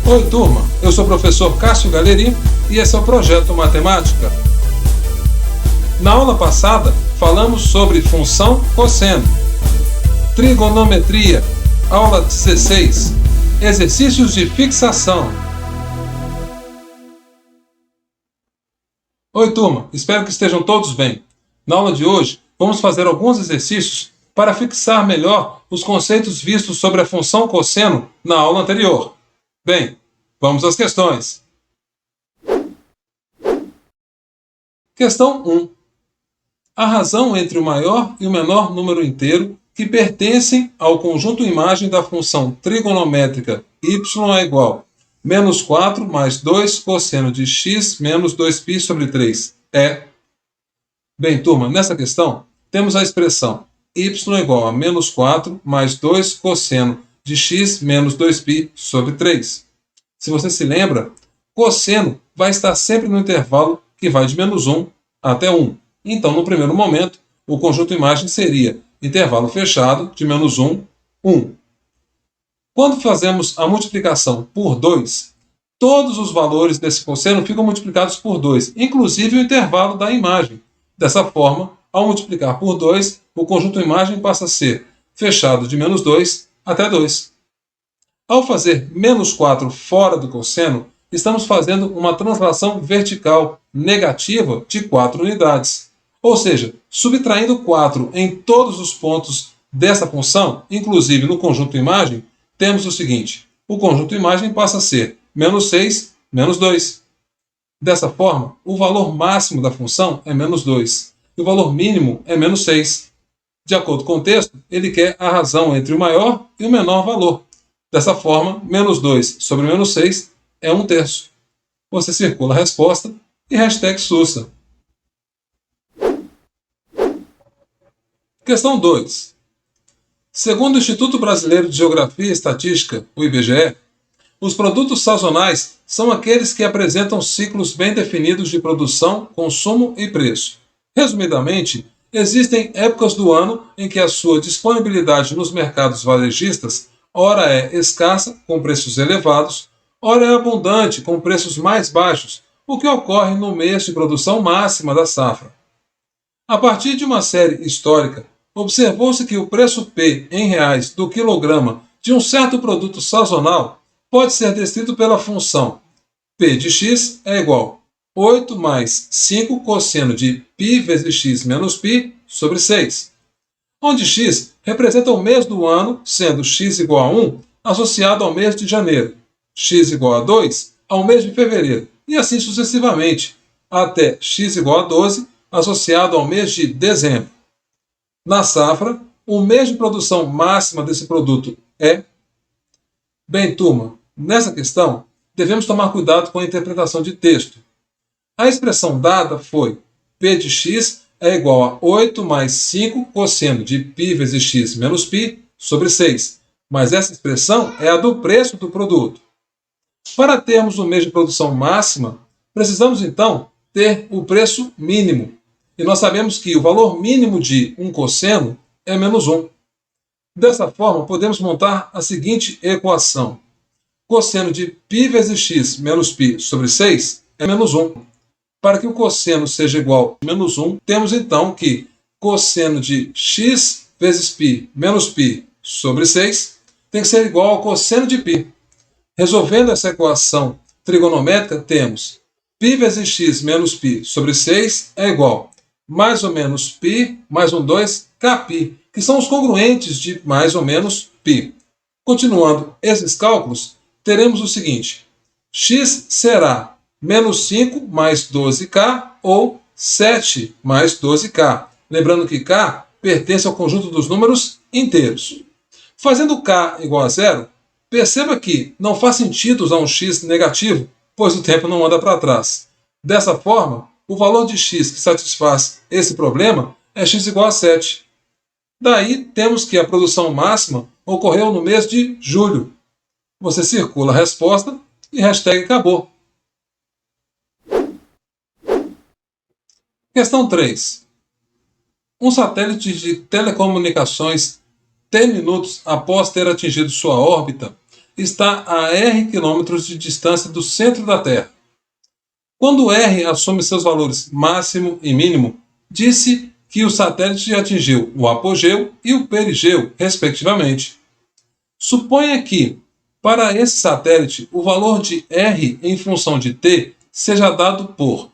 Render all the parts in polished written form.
Oi, turma! Eu sou o professor Cássio Galeri e esse é o Projeto Matemática. Na aula passada, falamos sobre função cosseno, trigonometria, aula 16, exercícios de fixação. Oi, turma! Espero que estejam todos bem. Na aula de hoje, vamos fazer alguns exercícios para fixar melhor os conceitos vistos sobre a função cosseno na aula anterior. Bem, vamos às questões. Questão 1. A razão entre o maior e o menor número inteiro que pertencem ao conjunto imagem da função trigonométrica y é igual a menos 4 mais 2 cosseno de x menos 2π sobre 3 é... Bem, turma, nessa questão, temos a expressão y é igual a menos 4 mais 2 cosseno de x menos 2π sobre 3. Se você se lembra, cosseno vai estar sempre no intervalo que vai de menos 1 até 1. Então, no primeiro momento, o conjunto imagem seria intervalo fechado de menos 1, 1. Quando fazemos a multiplicação por 2, todos os valores desse cosseno ficam multiplicados por 2, inclusive o intervalo da imagem. Dessa forma, ao multiplicar por 2, o conjunto imagem passa a ser fechado de menos 2 até 2. Ao fazer menos 4 fora do cosseno, estamos fazendo uma translação vertical negativa de 4 unidades. Ou seja, subtraindo 4 em todos os pontos dessa função, inclusive no conjunto imagem, temos o seguinte: o conjunto imagem passa a ser menos 6, menos 2. Dessa forma, o valor máximo da função é menos 2 e o valor mínimo é menos 6. De acordo com o texto, ele quer a razão entre o maior e o menor valor. Dessa forma, menos 2 sobre menos 6 é 1/3. Você circula a resposta e hashtag Sussa. Questão 2. Segundo o Instituto Brasileiro de Geografia e Estatística, o IBGE, os produtos sazonais são aqueles que apresentam ciclos bem definidos de produção, consumo e preço. Resumidamente, existem épocas do ano em que a sua disponibilidade nos mercados varejistas ora é escassa, com preços elevados, ora é abundante, com preços mais baixos, o que ocorre no mês de produção máxima da safra. A partir de uma série histórica, observou-se que o preço P em reais do quilograma de um certo produto sazonal pode ser descrito pela função P de x é igual a 8 mais 5 cosseno de π vezes x menos π sobre 6, onde x representa o mês do ano, sendo x igual a 1 associado ao mês de janeiro, x igual a 2 ao mês de fevereiro, e assim sucessivamente, até x igual a 12 associado ao mês de dezembro. Na safra, o mês de produção máxima desse produto é... Bem, turma, nessa questão, devemos tomar cuidado com a interpretação de texto. A expressão dada foi P de x é igual a 8 mais 5 cosseno de π vezes x menos π sobre 6, mas essa expressão é a do preço do produto. Para termos o mês de produção máxima, precisamos então ter o preço mínimo. E nós sabemos que o valor mínimo de um cosseno é menos 1. Dessa forma, podemos montar a seguinte equação. Cosseno de π vezes x menos π sobre 6 é menos 1. Para que o cosseno seja igual a menos 1, temos então que cosseno de x vezes π menos π sobre 6 tem que ser igual ao cosseno de π. Resolvendo essa equação trigonométrica, temos π vezes x menos π sobre 6 é igual a mais ou menos π mais um 2 kπ, que são os congruentes de mais ou menos π. Continuando esses cálculos, teremos o seguinte: x será menos 5 mais 12k ou 7 mais 12k. Lembrando que k pertence ao conjunto dos números inteiros. Fazendo k igual a zero, perceba que não faz sentido usar um x negativo, pois o tempo não anda para trás. Dessa forma, o valor de x que satisfaz esse problema é x igual a 7. Daí temos que a produção máxima ocorreu no mês de julho. Você circula a resposta e hashtag acabou. Questão 3. Um satélite de telecomunicações 10 minutos após ter atingido sua órbita está a R quilômetros de distância do centro da Terra. Quando R assume seus valores máximo e mínimo, disse que o satélite atingiu o apogeu e o perigeu, respectivamente. Suponha que, para esse satélite, o valor de R em função de t seja dado por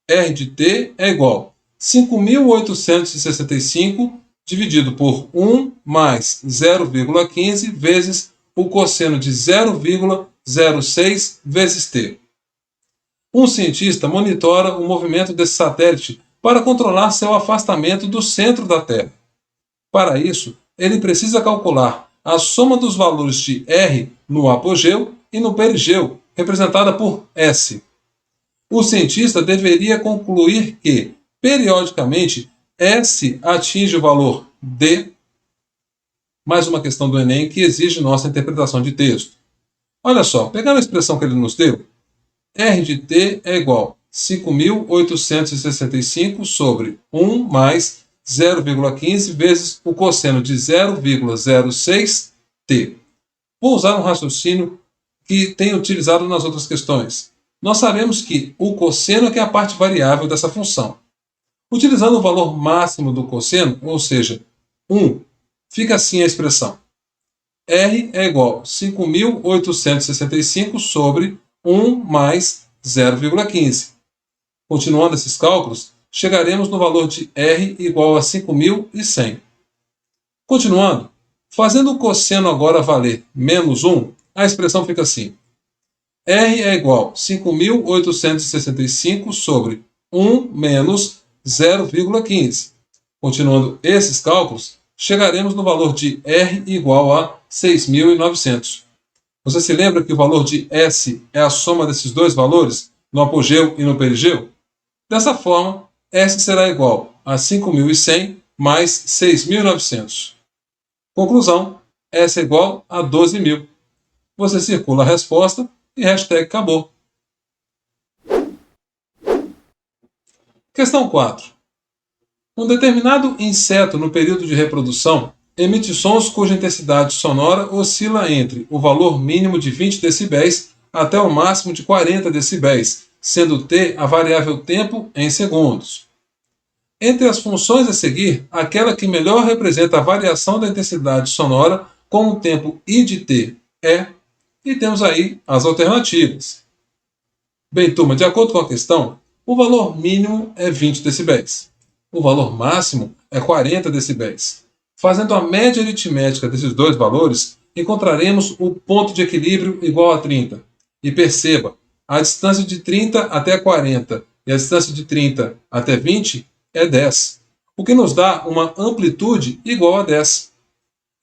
R de t é igual a 5.865 dividido por 1 mais 0,15 vezes o cosseno de 0,06 vezes t. Um cientista monitora o movimento desse satélite para controlar seu afastamento do centro da Terra. Para isso, ele precisa calcular a soma dos valores de R no apogeu e no perigeu, representada por S. O cientista deveria concluir que, periodicamente, S atinge o valor D, mais uma questão do Enem que exige nossa interpretação de texto. Olha só, pegando a expressão que ele nos deu, R de t é igual a 5.865 sobre 1 mais 0,15 vezes o cosseno de 0,06t. Vou usar um raciocínio que tenho utilizado nas outras questões. Nós sabemos que o cosseno é que é a parte variável dessa função. Utilizando o valor máximo do cosseno, ou seja, 1, fica assim a expressão. R é igual a 5.865 sobre 1 mais 0,15. Continuando esses cálculos, chegaremos no valor de R igual a 5.100. Continuando, fazendo o cosseno agora valer menos 1, a expressão fica assim. R é igual a 5.865 sobre 1 menos 0,15. Continuando esses cálculos, chegaremos no valor de R igual a 6.900. Você se lembra que o valor de S é a soma desses dois valores, no apogeu e no perigeu? Dessa forma, S será igual a 5.100 mais 6.900. Conclusão, S é igual a 12.000. Você circula a resposta e hashtag acabou. Questão 4. Um determinado inseto no período de reprodução emite sons cuja intensidade sonora oscila entre o valor mínimo de 20 decibéis até o máximo de 40 decibéis, sendo t a variável tempo em segundos. Entre as funções a seguir, aquela que melhor representa a variação da intensidade sonora com o tempo I de t é, e temos aí as alternativas. Bem, turma, de acordo com a questão, o valor mínimo é 20 decibéis. O valor máximo é 40 decibéis. Fazendo a média aritmética desses dois valores, encontraremos o ponto de equilíbrio igual a 30. E perceba, a distância de 30 até 40 e a distância de 30 até 20 é 10, o que nos dá uma amplitude igual a 10.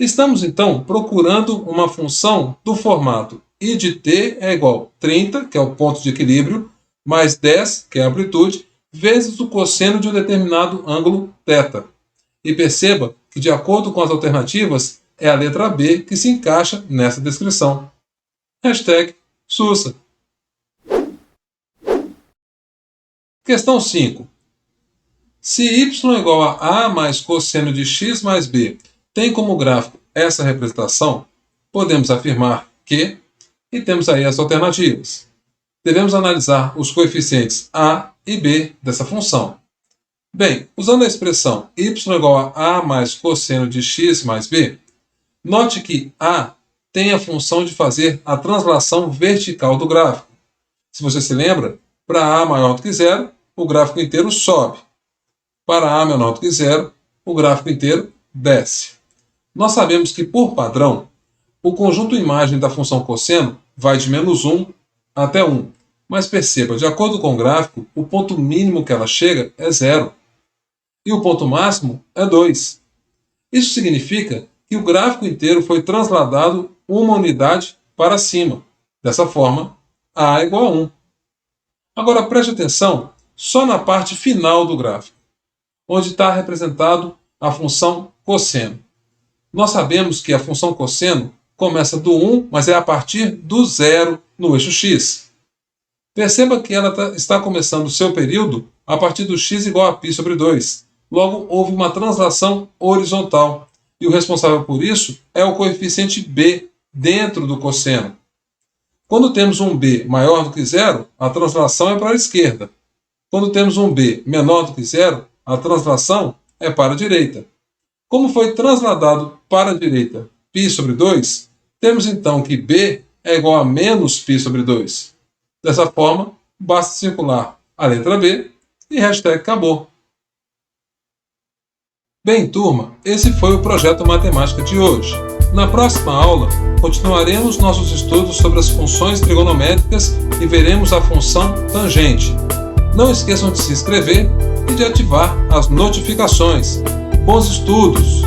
Estamos, então, procurando uma função do formato I de t é igual a 30, que é o ponto de equilíbrio, mais 10, que é a amplitude, vezes o cosseno de um determinado ângulo θ. E perceba que, de acordo com as alternativas, é a letra B que se encaixa nessa descrição. Hashtag Sussa. Questão 5. Se y igual a mais cosseno de x mais b tem como gráfico essa representação, podemos afirmar que, e temos aí as alternativas. Devemos analisar os coeficientes a e b dessa função. Bem, usando a expressão y igual a mais cosseno de x mais b, note que a tem a função de fazer a translação vertical do gráfico. Se você se lembra, para a maior do que zero, o gráfico inteiro sobe. Para a menor do que zero, o gráfico inteiro desce. Nós sabemos que, por padrão, o conjunto imagem da função cosseno vai de menos 1 até 1. Mas perceba, de acordo com o gráfico, o ponto mínimo que ela chega é 0. E o ponto máximo é 2. Isso significa que o gráfico inteiro foi transladado uma unidade para cima. Dessa forma, a é igual a 1. Agora preste atenção só na parte final do gráfico, onde está representado a função cosseno. Nós sabemos que a função cosseno começa do 1, mas é a partir do 0 no eixo x. Perceba que ela está começando o seu período a partir do x igual a π sobre 2. Logo, houve uma translação horizontal. E o responsável por isso é o coeficiente b, dentro do cosseno. Quando temos um b maior do que zero, a translação é para a esquerda. Quando temos um b menor do que zero, a translação é para a direita. Como foi transladado para a direita π sobre 2, temos então que b é igual a menos π sobre 2. Dessa forma, basta circular a letra B e hashtag acabou. Bem, turma, esse foi o projeto Matemática de hoje. Na próxima aula, continuaremos nossos estudos sobre as funções trigonométricas e veremos a função tangente. Não esqueçam de se inscrever e de ativar as notificações. Bons estudos!